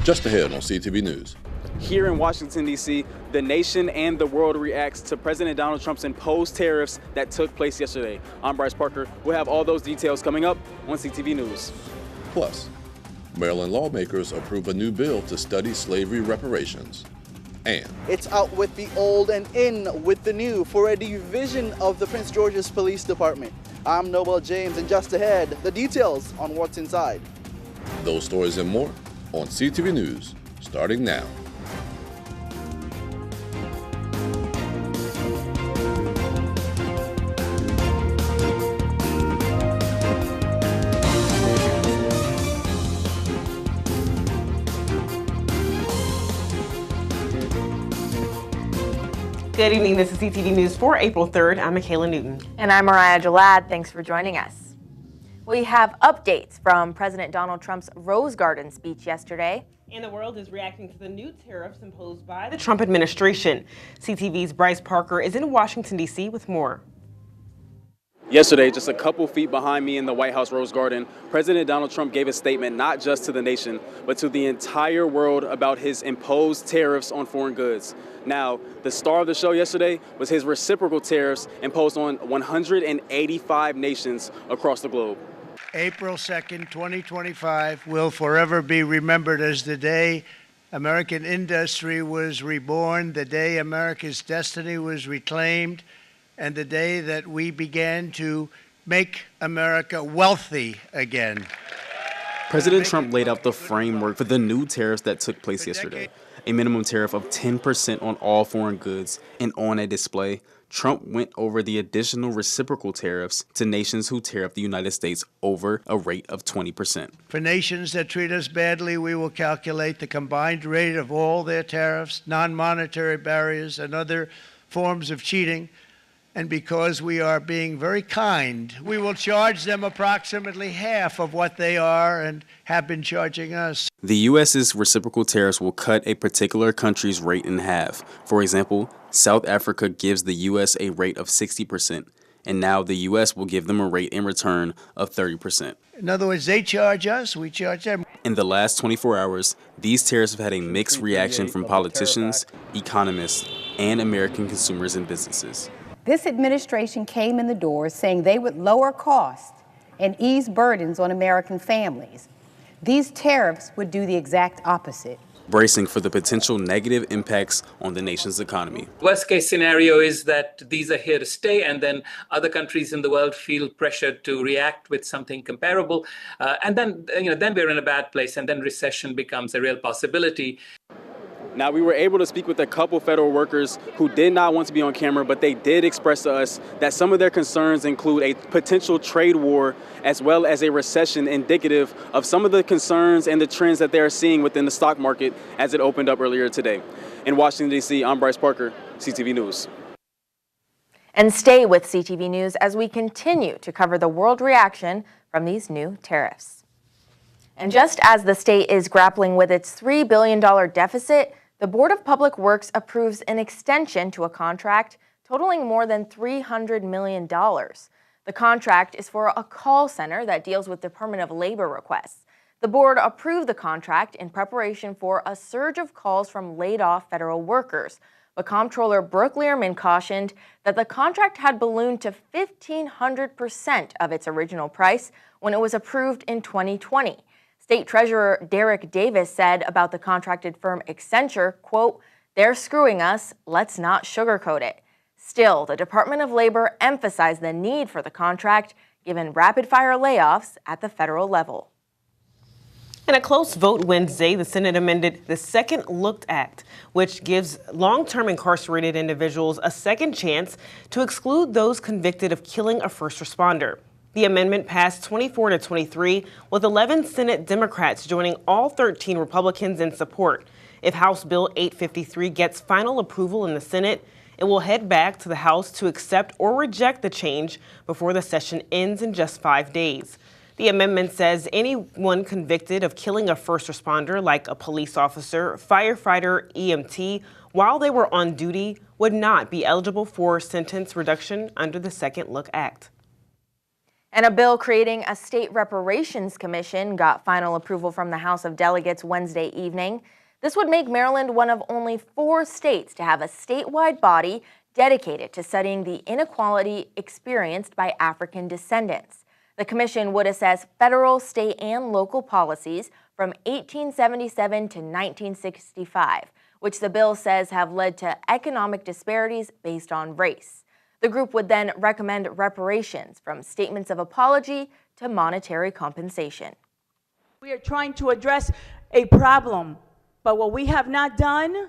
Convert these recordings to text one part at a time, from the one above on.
Just ahead on CTV News. Here in Washington, D.C., the nation and the world reacts to President Donald Trump's imposed tariffs that took place yesterday. I'm Bryce Parker. We'll have all those details coming up on CTV News. Plus, Maryland lawmakers approve a new bill to study slavery reparations. And it's out with the old and in with the new for a division of the Prince George's Police Department. I'm Noel James, and just ahead, the details on what's inside. Those stories and more on CTV News, starting now. Good evening, this is CTV News for April 3rd. I'm Michaela Newton. And I'm Mariah Jalad. Thanks for joining us. We have updates from President Donald Trump's Rose Garden speech yesterday. And the world is reacting to the new tariffs imposed by the Trump administration. CTV's Bryce Parker is in Washington, D.C. with more. Yesterday, just a couple feet behind me in the White House Rose Garden, President Donald Trump gave a statement not just to the nation, but to the entire world about his imposed tariffs on foreign goods. Now, the star of the show yesterday was his reciprocal tariffs imposed on 185 nations across the globe. April 2nd, 2025 will forever be remembered as the day American industry was reborn, the day America's destiny was reclaimed, and the day that we began to make America wealthy again. President Trump laid out the framework for the new tariffs that took place yesterday. A minimum tariff of 10% on all foreign goods, and on a display, Trump went over the additional reciprocal tariffs to nations who tariff the United States over a rate of 20%. For nations that treat us badly, we will calculate the combined rate of all their tariffs, non-monetary barriers, and other forms of cheating. And because we are being very kind, we will charge them approximately half of what they are and have been charging us. The U.S.'s reciprocal tariffs will cut a particular country's rate in half. For example, South Africa gives the U.S. a rate of 60%, and now the U.S. will give them a rate in return of 30%. In other words, they charge us, we charge them. In the last 24 hours, these tariffs have had a mixed reaction from politicians, economists, and American consumers and businesses. This administration came in the door saying they would lower costs and ease burdens on American families. These tariffs would do the exact opposite. Bracing for the potential negative impacts on the nation's economy. Worst case scenario is that these are here to stay, and then other countries in the world feel pressured to react with something comparable. And then we're in a bad place, and then recession becomes a real possibility. Now, we were able to speak with a couple federal workers who did not want to be on camera, but they did express to us that some of their concerns include a potential trade war as well as a recession, indicative of some of the concerns and the trends that they are seeing within the stock market as it opened up earlier today. In Washington, D.C., I'm Bryce Parker, CTV News. And stay with CTV News as we continue to cover the world reaction from these new tariffs. And just as the state is grappling with its $3 billion deficit, the Board of Public Works approves an extension to a contract totaling more than $300 million. The contract is for a call center that deals with Department of Labor requests. The board approved the contract in preparation for a surge of calls from laid-off federal workers. But Comptroller Brooke Learman cautioned that the contract had ballooned to 1,500% of its original price when it was approved in 2020. State Treasurer Derek Davis said about the contracted firm Accenture, quote, "They're screwing us, let's not sugarcoat it." Still, the Department of Labor emphasized the need for the contract given rapid-fire layoffs at the federal level. In a close vote Wednesday, the Senate amended the Second Look Act, which gives long-term incarcerated individuals a second chance to exclude those convicted of killing a first responder. The amendment passed 24-23, with 11 Senate Democrats joining all 13 Republicans in support. If House Bill 853 gets final approval in the Senate, it will head back to the House to accept or reject the change before the session ends in just 5 days. The amendment says anyone convicted of killing a first responder, like a police officer, firefighter, EMT, while they were on duty, would not be eligible for sentence reduction under the Second Look Act. And a bill creating a state reparations commission got final approval from the House of Delegates Wednesday evening. This would make Maryland one of only 4 states to have a statewide body dedicated to studying the inequality experienced by African descendants. The commission would assess federal, state, and local policies from 1877 to 1965, which the bill says have led to economic disparities based on race. The group would then recommend reparations from statements of apology to monetary compensation. We are trying to address a problem, but what we have not done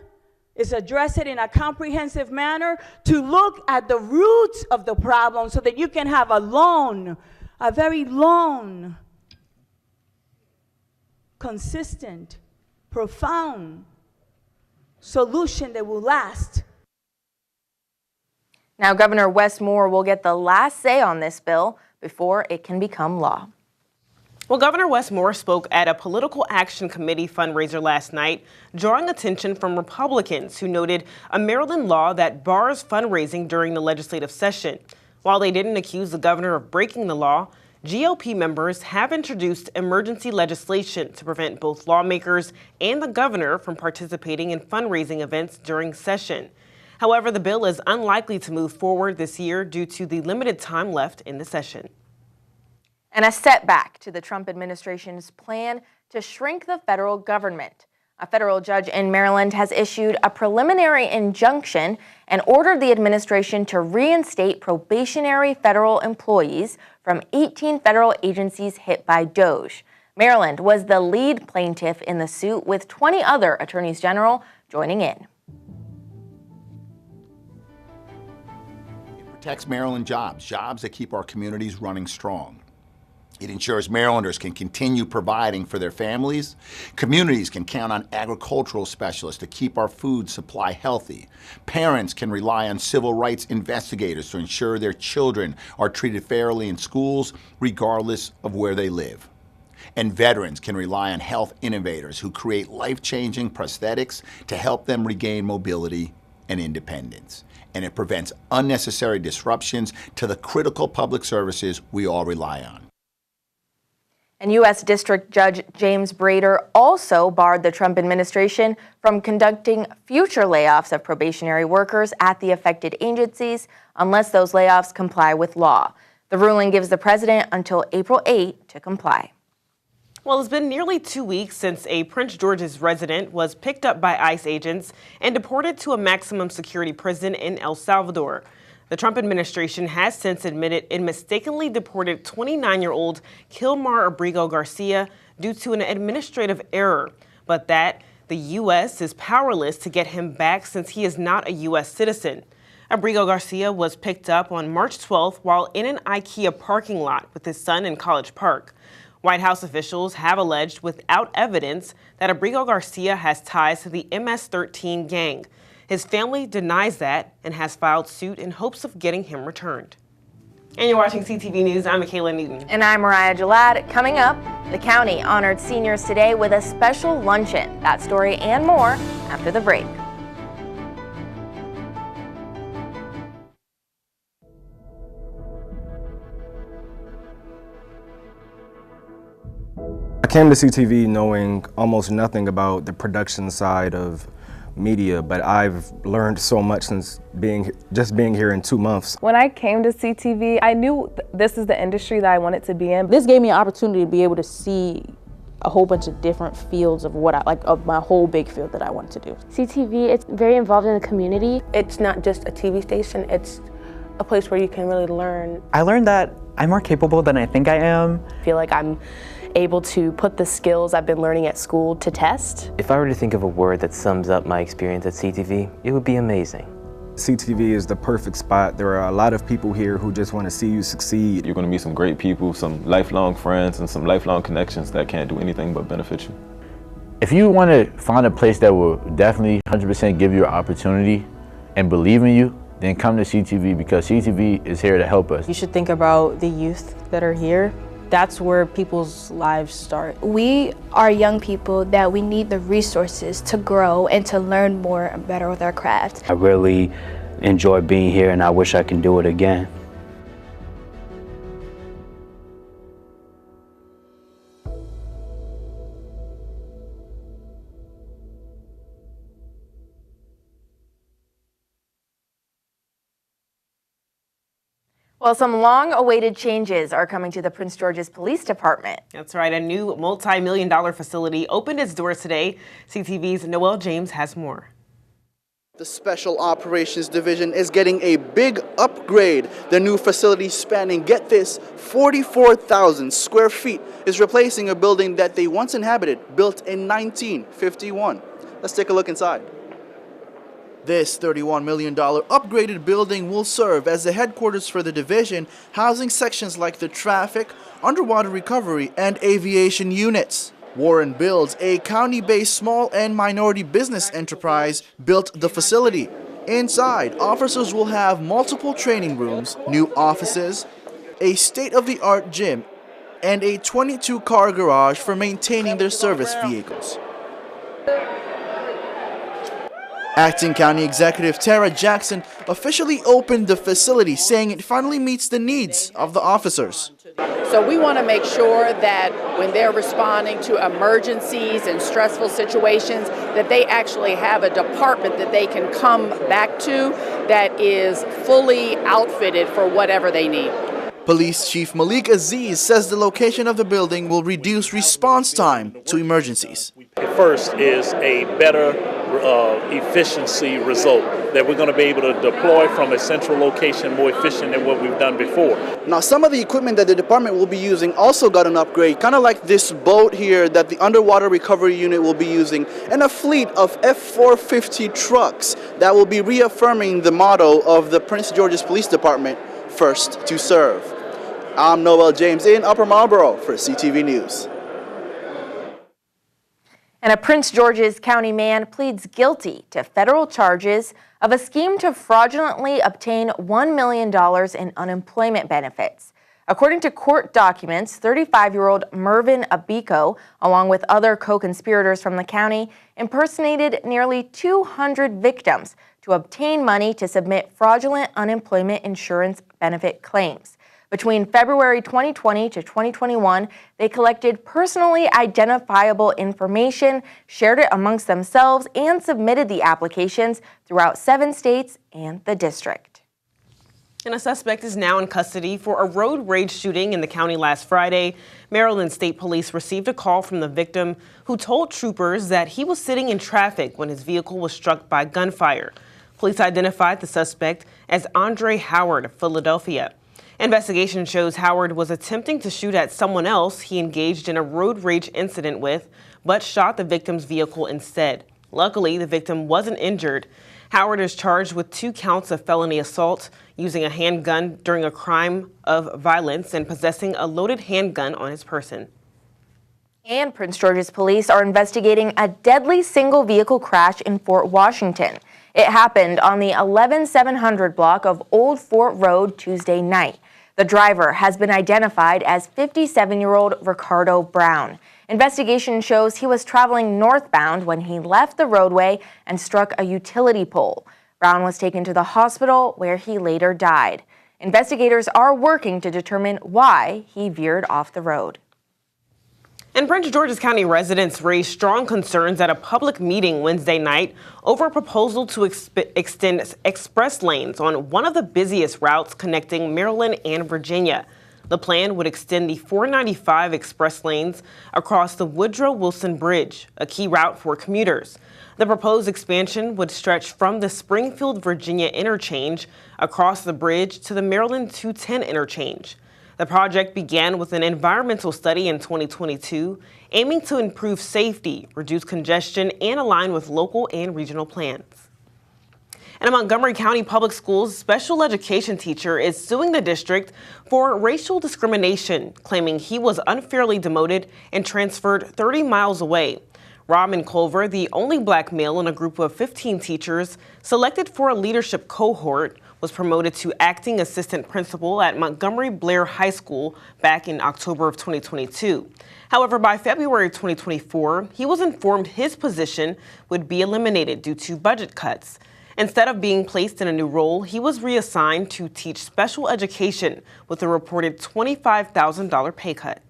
is address it in a comprehensive manner to look at the roots of the problem so that you can have a very long, consistent, profound solution that will last. Now, Governor Wes Moore will get the last say on this bill before it can become law. Well, Governor Wes Moore spoke at a Political Action Committee fundraiser last night, drawing attention from Republicans who noted a Maryland law that bars fundraising during the legislative session. While they didn't accuse the governor of breaking the law, GOP members have introduced emergency legislation to prevent both lawmakers and the governor from participating in fundraising events during session. However, the bill is unlikely to move forward this year due to the limited time left in the session. And a setback to the Trump administration's plan to shrink the federal government. A federal judge in Maryland has issued a preliminary injunction and ordered the administration to reinstate probationary federal employees from 18 federal agencies hit by DOJ. Maryland was the lead plaintiff in the suit, with 20 other attorneys general joining in. Protects Maryland jobs that keep our communities running strong. It ensures Marylanders can continue providing for their families. Communities can count on agricultural specialists to keep our food supply healthy. Parents can rely on civil rights investigators to ensure their children are treated fairly in schools, regardless of where they live. And veterans can rely on health innovators who create life-changing prosthetics to help them regain mobility and independence. And it prevents unnecessary disruptions to the critical public services we all rely on. And U.S. District Judge James Brader also barred the Trump administration from conducting future layoffs of probationary workers at the affected agencies unless those layoffs comply with law. The ruling gives the president until April 8 to comply. Well, it's been nearly 2 weeks since a Prince George's resident was picked up by ICE agents and deported to a maximum security prison in El Salvador. The Trump administration has since admitted it mistakenly deported 29-year-old Kilmar Abrigo Garcia due to an administrative error, but that the U.S. is powerless to get him back since he is not a U.S. citizen. Abrigo Garcia was picked up on March 12th while in an IKEA parking lot with his son in College Park. White House officials have alleged without evidence that Abrigo Garcia has ties to the MS-13 gang. His family denies that and has filed suit in hopes of getting him returned. And you're watching CTV News. I'm Michaela Newton. And I'm Mariah Jalad. Coming up, the county honored seniors today with a special luncheon. That story and more after the break. I came to CTV knowing almost nothing about the production side of media, but I've learned so much since being here in 2 months. When I came to CTV, I knew this is the industry that I wanted to be in. This gave me an opportunity to be able to see a whole bunch of different fields of of my whole big field that I wanted to do. CTV, it's very involved in the community. It's not just a TV station, it's a place where you can really learn. I learned that I'm more capable than I think I am. I feel like I'm able to put the skills I've been learning at school to test. If I were to think of a word that sums up my experience at CTV, it would be amazing. CTV is the perfect spot. There are a lot of people here who just want to see you succeed. You're going to meet some great people, some lifelong friends, and some lifelong connections that can't do anything but benefit you. If you want to find a place that will definitely 100% give you an opportunity and believe in you, then come to CTV, because CTV is here to help us. You should think about the youth that are here. That's where people's lives start. We are young people that we need the resources to grow and to learn more and better with our craft. I really enjoy being here and I wish I can do it again. Well, some long-awaited changes are coming to the Prince George's Police Department. That's right. A new multi-million-dollar facility opened its doors today. CTV's Noel James has more. The Special Operations Division is getting a big upgrade. The new facility spanning, get this, 44,000 square feet is replacing a building that they once inhabited, built in 1951. Let's take a look inside. This $31 million upgraded building will serve as the headquarters for the division, housing sections like the traffic, underwater recovery, and aviation units. Warren Builds, a county-based small and minority business enterprise, built the facility. Inside, officers will have multiple training rooms, new offices, a state-of-the-art gym, and a 22-car garage for maintaining their service vehicles. Acting County Executive Tara Jackson officially opened the facility, saying it finally meets the needs of the officers. So we want to make sure that when they're responding to emergencies and stressful situations, that they actually have a department that they can come back to that is fully outfitted for whatever they need. Police Chief Malik Aziz says the location of the building will reduce response time to emergencies. First is a better efficiency result that we're going to be able to deploy from a central location more efficient than what we've done before. Now, some of the equipment that the department will be using also got an upgrade, kind of like this boat here that the underwater recovery unit will be using, and a fleet of F-450 trucks that will be reaffirming the motto of the Prince George's Police Department, first to serve. I'm Noel James in Upper Marlboro for CTV News. And a Prince George's County man pleads guilty to federal charges of a scheme to fraudulently obtain $1 million in unemployment benefits. According to court documents, 35-year-old Mervyn Abiko, along with other co-conspirators from the county, impersonated nearly 200 victims to obtain money to submit fraudulent unemployment insurance benefit claims. Between February 2020 to 2021, they collected personally identifiable information, shared it amongst themselves, and submitted the applications throughout 7 states and the district. And a suspect is now in custody for a road rage shooting in the county last Friday. Maryland State Police received a call from the victim who told troopers that he was sitting in traffic when his vehicle was struck by gunfire. Police identified the suspect as Andre Howard of Philadelphia. Investigation shows Howard was attempting to shoot at someone else he engaged in a road rage incident with, but shot the victim's vehicle instead. Luckily, the victim wasn't injured. Howard is charged with 2 counts of felony assault, using a handgun during a crime of violence, and possessing a loaded handgun on his person. And Prince George's police are investigating a deadly single-vehicle crash in Fort Washington. It happened on the 11700 block of Old Fort Road Tuesday night. The driver has been identified as 57-year-old Ricardo Brown. Investigation shows he was traveling northbound when he left the roadway and struck a utility pole. Brown was taken to the hospital where he later died. Investigators are working to determine why he veered off the road. And Prince George's County residents raised strong concerns at a public meeting Wednesday night over a proposal to extend express lanes on one of the busiest routes connecting Maryland and Virginia. The plan would extend the 495 express lanes across the Woodrow Wilson Bridge, a key route for commuters. The proposed expansion would stretch from the Springfield, Virginia interchange across the bridge to the Maryland 210 interchange. The project began with an environmental study in 2022, aiming to improve safety, reduce congestion, and align with local and regional plans. And a Montgomery County Public Schools special education teacher is suing the district for racial discrimination, claiming he was unfairly demoted and transferred 30 miles away. Robin Culver, the only black male in a group of 15 teachers selected for a leadership cohort, was promoted to acting assistant principal at Montgomery Blair High School back in October of 2022. However, by February 2024, he was informed his position would be eliminated due to budget cuts. Instead of being placed in a new role, he was reassigned to teach special education with a reported $25,000 pay cut.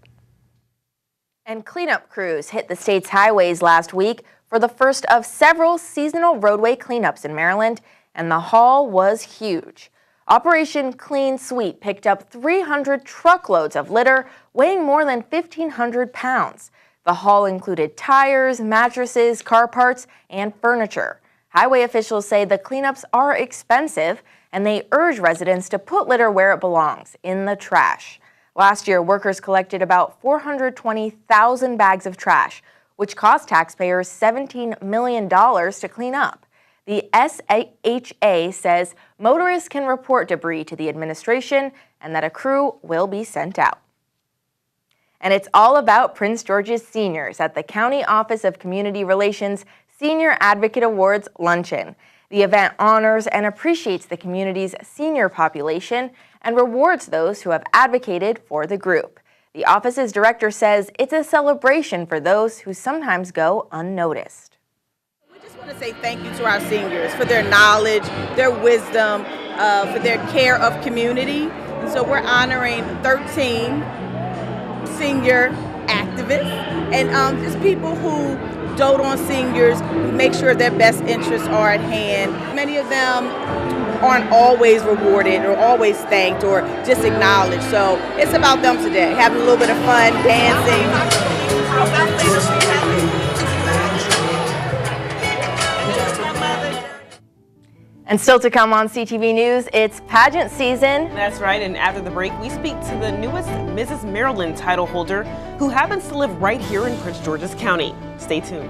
And cleanup crews hit the state's highways last week for the first of several seasonal roadway cleanups in Maryland, and the haul was huge. Operation Clean Sweep picked up 300 truckloads of litter weighing more than 1,500 pounds. The haul included tires, mattresses, car parts, and furniture. Highway officials say the cleanups are expensive, and they urge residents to put litter where it belongs, in the trash. Last year, workers collected about 420,000 bags of trash, which cost taxpayers $17 million to clean up. The SHA says motorists can report debris to the administration and that a crew will be sent out. And it's all about Prince George's seniors at the County Office of Community Relations Senior Advocate Awards Luncheon. The event honors and appreciates the community's senior population and rewards those who have advocated for the group. The office's director says it's a celebration for those who sometimes go unnoticed. We just want to say thank you to our seniors for their knowledge, their wisdom, for their care of community. And so we're honoring 13 senior activists and just people who dote on seniors, who make sure their best interests are at hand. Many of them aren't always rewarded or always thanked or just acknowledged. So it's about them today, having a little bit of fun, dancing. And still to come on CTV News, it's pageant season. That's right, and after the break, we speak to the newest Mrs. Maryland title holder who happens to live right here in Prince George's County. Stay tuned.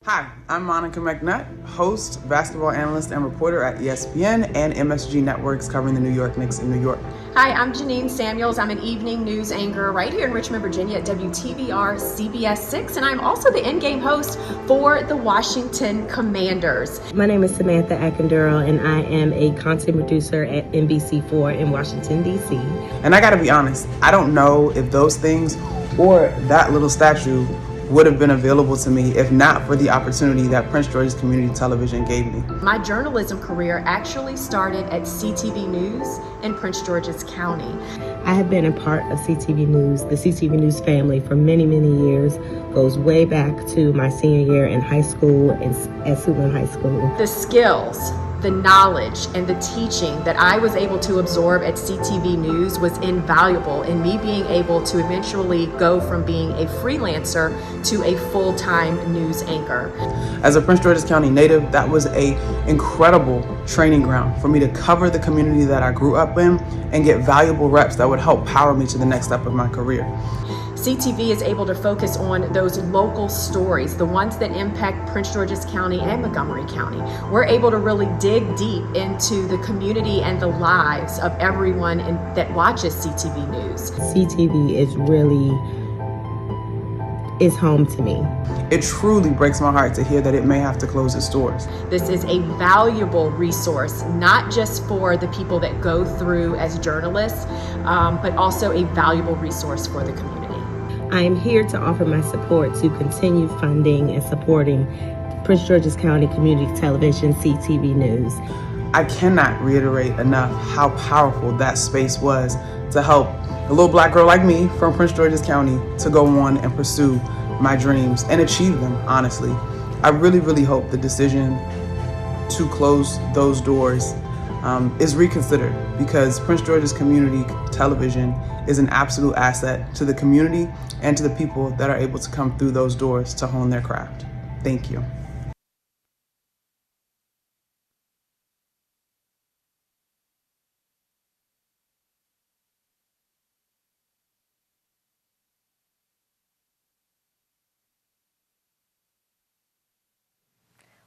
Hi, I'm Monica McNutt, host, basketball analyst, and reporter at ESPN and MSG Networks covering the New York Knicks in New York. Hi, I'm Janine Samuels. I'm an evening news anchor right here in Richmond, Virginia at WTVR CBS 6, and I'm also the in-game host for the Washington Commanders. My name is Samantha Akinduro, and I am a content producer at NBC4 in Washington, D.C. And I gotta be honest, I don't know if those things or that little statue would have been available to me if not for the opportunity that Prince George's Community Television gave me. My journalism career actually started at CTV News in Prince George's County. I have been a part of CTV News, the CTV News family, for many, many years. Goes way back to my senior year in high school and at Suitland High School. The skills, the knowledge, and the teaching that I was able to absorb at CTV News was invaluable in me being able to eventually go from being a freelancer to a full-time news anchor. As a Prince George's County native, that was an incredible training ground for me to cover the community that I grew up in and get valuable reps that would help power me to the next step of my career. CTV is able to focus on those local stories, the ones that impact Prince George's County and Montgomery County. We're able to really dig deep into the community and the lives of everyone that watches CTV News. CTV is home to me. It truly breaks my heart to hear that it may have to close its doors. This is a valuable resource, not just for the people that go through as journalists, but also a valuable resource for the community. I am here to offer my support to continue funding and supporting Prince George's County Community Television, CTV News. I cannot reiterate enough how powerful that space was to help a little black girl like me from Prince George's County to go on and pursue my dreams and achieve them, honestly. I really, really hope the decision to close those doors is reconsidered, because Prince George's Community Television is an absolute asset to the community and to the people that are able to come through those doors to hone their craft. Thank you.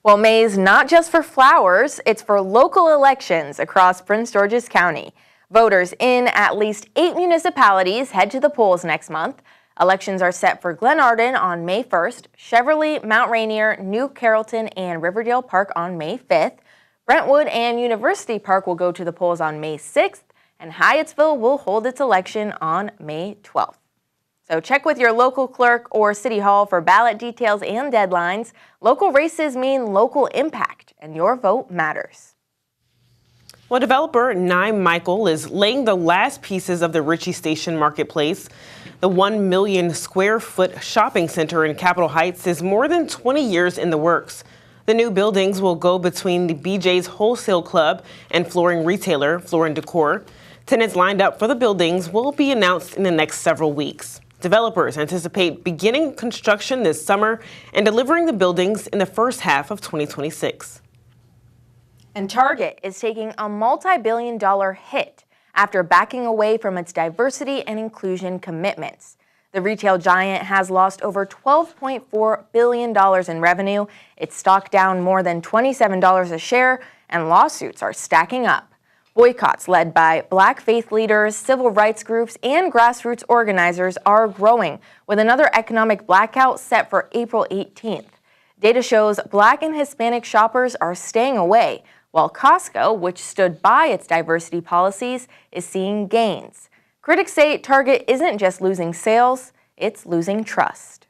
Well, May's not just for flowers, it's for local elections across Prince George's County. Voters in at least 8 municipalities head to the polls next month. Elections are set for Glenarden on May 1st, Cheverly, Mount Rainier, New Carrollton, and Riverdale Park on May 5th. Brentwood and University Park will go to the polls on May 6th, and Hyattsville will hold its election on May 12th. So check with your local clerk or city hall for ballot details and deadlines. Local races mean local impact, and your vote matters. Well, developer Nye Michael is laying the last pieces of the Ritchie Station Marketplace. The 1 million square foot shopping center in Capitol Heights is more than 20 years in the works. The new buildings will go between the BJ's Wholesale Club and flooring retailer Floor & Decor. Tenants lined up for the buildings will be announced in the next several weeks. Developers anticipate beginning construction this summer and delivering the buildings in the first half of 2026. And Target is taking a multi-billion-dollar hit after backing away from its diversity and inclusion commitments. The retail giant has lost over $12.4 billion in revenue, its stock down more than $27 a share, and lawsuits are stacking up. Boycotts led by Black faith leaders, civil rights groups, and grassroots organizers are growing, with another economic blackout set for April 18th. Data shows Black and Hispanic shoppers are staying away, while Costco, which stood by its diversity policies, is seeing gains. Critics say Target isn't just losing sales, it's losing trust.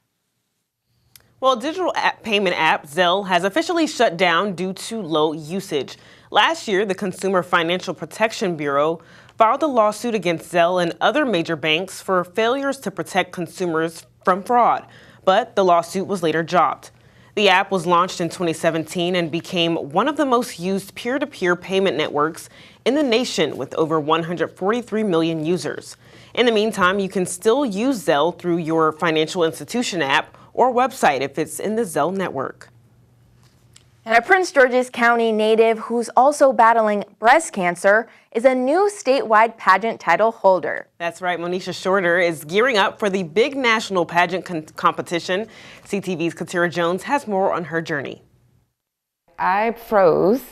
Well, digital payment app Zelle has officially shut down due to low usage. Last year, the Consumer Financial Protection Bureau filed a lawsuit against Zelle and other major banks for failures to protect consumers from fraud, but the lawsuit was later dropped. The app was launched in 2017 and became one of the most used peer-to-peer payment networks in the nation with over 143 million users. In the meantime, you can still use Zelle through your financial institution app or website if it's in the Zelle network. And a Prince George's County native who's also battling breast cancer is a new statewide pageant title holder. That's right, Monisha Shorter is gearing up for the big national pageant competition. CTV's Katira Jones has more on her journey. I froze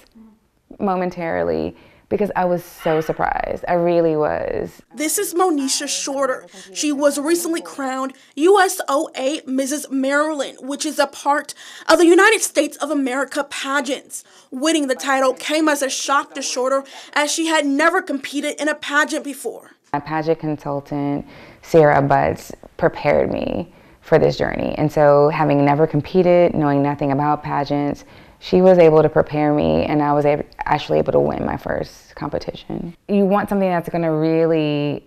momentarily because I was so surprised. I really was. This is Monisha Shorter. She was recently crowned USOA Mrs. Maryland, which is a part of the United States of America pageants. Winning the title came as a shock to Shorter, as she had never competed in a pageant before. My pageant consultant, Sarah Butts, prepared me for this journey. And so having never competed, knowing nothing about pageants, she was able to prepare me, and I was actually able to win my first competition. You want something that's going to really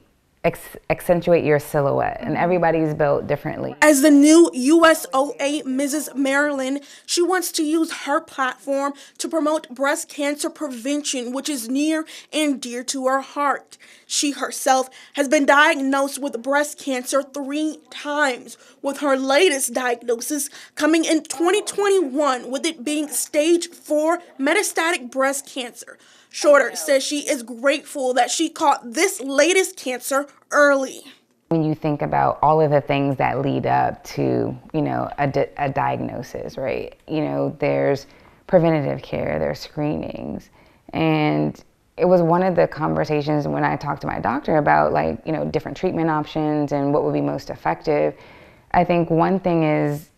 accentuate your silhouette, and everybody's built differently. As the new USOA Mrs. Maryland, she wants to use her platform to promote breast cancer prevention, which is near and dear to her heart. She herself has been diagnosed with breast cancer 3 times, with her latest diagnosis coming in 2021, with it being stage 4 metastatic breast cancer. Shorter says she is grateful that she caught this latest cancer early. When you think about all of the things that lead up to, a diagnosis, right? There's preventative care, there's screenings, and it was one of the conversations when I talked to my doctor about different treatment options and what would be most effective. I think one thing is,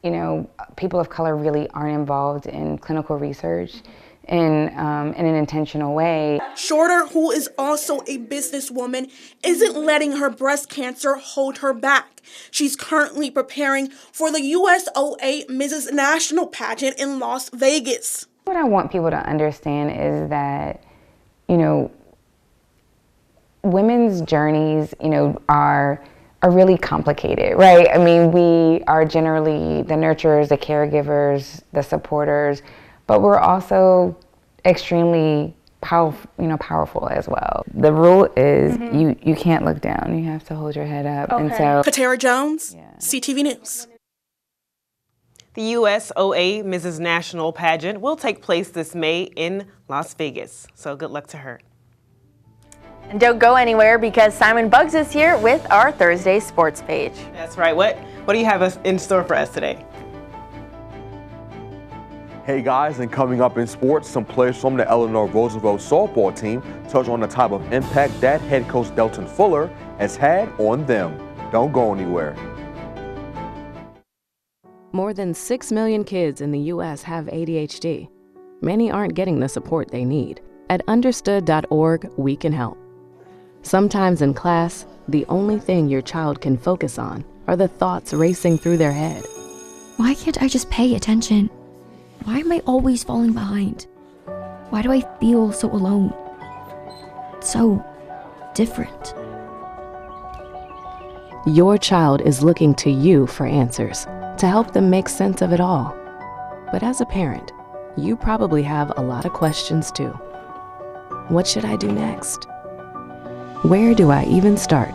people of color really aren't involved in clinical research in an intentional way. Shorter, who is also a businesswoman, isn't letting her breast cancer hold her back. She's currently preparing for the USOA Mrs. National pageant in Las Vegas. What I want people to understand is that, women's journeys, are really complicated, right? I mean, we are generally the nurturers, the caregivers, the supporters, but we're also extremely powerful as well. The rule is you can't look down. You have to hold your head up. Okay. And so, Katira Jones, CTV News. The USOA Mrs. National pageant will take place this May in Las Vegas. So good luck to her. And don't go anywhere, because Simon Buggs is here with our Thursday sports page. That's right. What do you have in store for us today? Hey guys, and coming up in sports, some players from the Eleanor Roosevelt softball team touch on the type of impact that head coach Delton Fuller has had on them. Don't go anywhere. More than 6 million kids in the U.S. have ADHD. Many aren't getting the support they need. At understood.org, we can help. Sometimes in class, the only thing your child can focus on are the thoughts racing through their head. Why can't I just pay attention? Why am I always falling behind? Why do I feel so alone? So different. Your child is looking to you for answers, to help them make sense of it all. But as a parent, you probably have a lot of questions too. What should I do next? Where do I even start?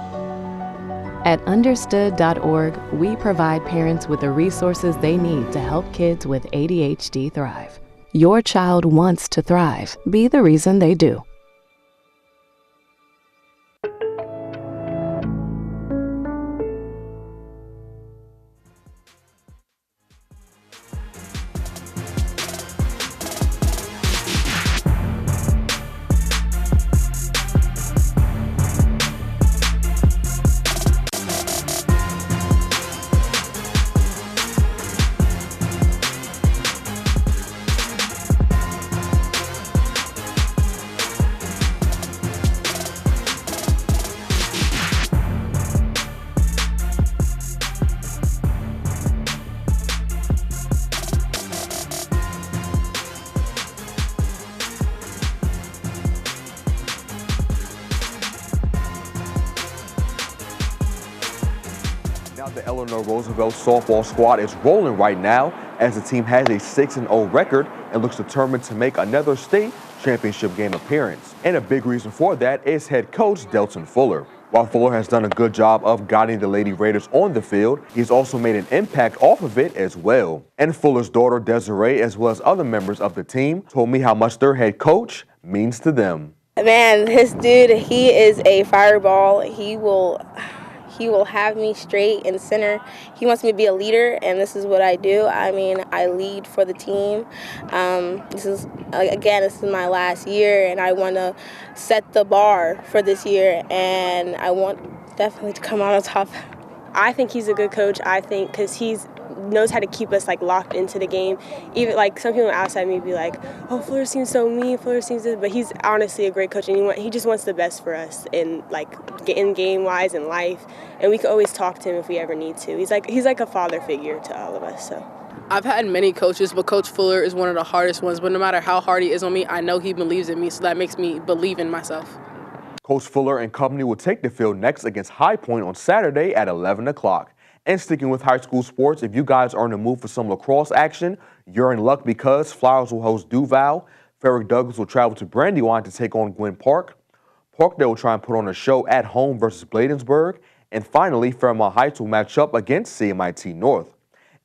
At understood.org, we provide parents with the resources they need to help kids with ADHD thrive. Your child wants to thrive. Be the reason they do. Now the Eleanor Roosevelt softball squad is rolling right now as the team has a 6-0 record and looks determined to make another state championship game appearance. And a big reason for that is head coach Delton Fuller. While Fuller has done a good job of guiding the Lady Raiders on the field, he's also made an impact off of it as well. And Fuller's daughter Desiree, as well as other members of the team, told me how much their head coach means to them. Man, this dude, he is a fireball. He will have me straight and center. He wants me to be a leader, and this is what I do. I mean, I lead for the team. This is my last year, and I want to set the bar for this year, and I want definitely to come out on top. I think he's a good coach. I think because he's knows how to keep us like locked into the game. Even like some people outside me be like, "Oh, Fuller seems so mean. Fuller seems this," but he's honestly a great coach, and he just wants the best for us in game wise in life. And we can always talk to him if we ever need to. He's like a father figure to all of us. So. I've had many coaches, but Coach Fuller is one of the hardest ones. But no matter how hard he is on me, I know he believes in me, so that makes me believe in myself. Coach Fuller and company will take the field next against High Point on Saturday at 11 o'clock. And sticking with high school sports, if you guys are in the mood for some lacrosse action, you're in luck because Flowers will host Duval, Ferrick Douglas will travel to Brandywine to take on Gwynn Park, Parkdale will try and put on a show at home versus Bladensburg, and finally, Fairmont Heights will match up against CMIT North.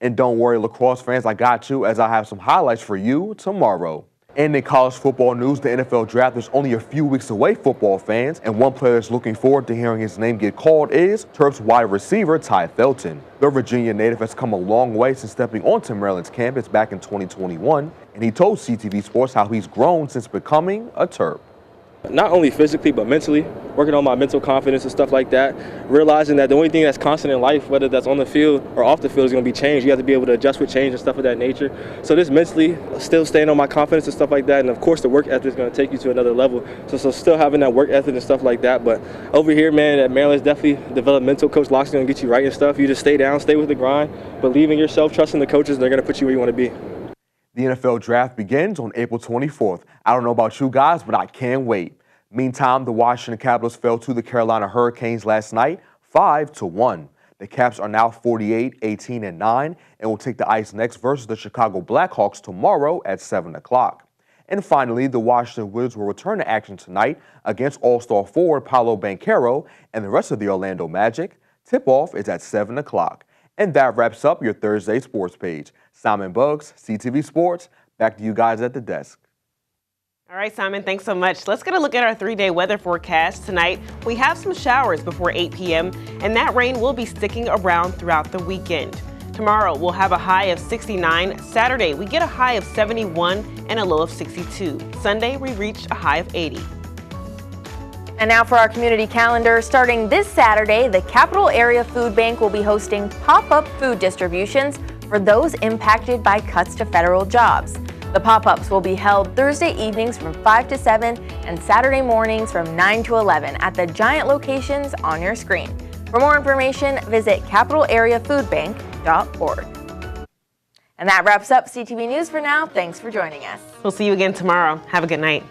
And don't worry, lacrosse fans, I got you as I have some highlights for you tomorrow. And in college football news, the NFL draft is only a few weeks away, football fans, and one player that's looking forward to hearing his name get called is Terps wide receiver Ty Felton. The Virginia native has come a long way since stepping onto Maryland's campus back in 2021, and he told CTV Sports how he's grown since becoming a Terp. Not only physically, but mentally, working on my mental confidence and stuff like that, realizing that the only thing that's constant in life, whether that's on the field or off the field, is going to be change. You have to be able to adjust with change and stuff of that nature. So this mentally, still staying on my confidence and stuff like that, and of course the work ethic is going to take you to another level. So still having that work ethic and stuff like that. But over here, man, at Maryland's definitely developmental. Coach Locke's going to get you right and stuff. You just stay down, stay with the grind, believe in yourself, trust in the coaches, and they're going to put you where you want to be. The NFL draft begins on April 24th. I don't know about you guys, but I can't wait. Meantime, the Washington Capitals fell to the Carolina Hurricanes last night, 5-1. The Caps are now 48, 18-9, and will take the ice next versus the Chicago Blackhawks tomorrow at 7 o'clock. And finally, the Washington Wizards will return to action tonight against All-Star forward Paolo Banchero and the rest of the Orlando Magic. Tip-off is at 7 o'clock. And that wraps up your Thursday sports page. Simon Buggs, CTV Sports, back to you guys at the desk. All right, Simon, thanks so much. Let's get a look at our 3-day weather forecast. Tonight, we have some showers before 8 p.m., and that rain will be sticking around throughout the weekend. Tomorrow, we'll have a high of 69. Saturday, we get a high of 71 and a low of 62. Sunday, we reach a high of 80. And now for our community calendar. Starting this Saturday, the Capital Area Food Bank will be hosting pop-up food distributions for those impacted by cuts to federal jobs. The pop-ups will be held Thursday evenings from 5 to 7 and Saturday mornings from 9 to 11 at the giant locations on your screen. For more information, visit capitalareafoodbank.org. And that wraps up CTV News for now. Thanks for joining us. We'll see you again tomorrow. Have a good night.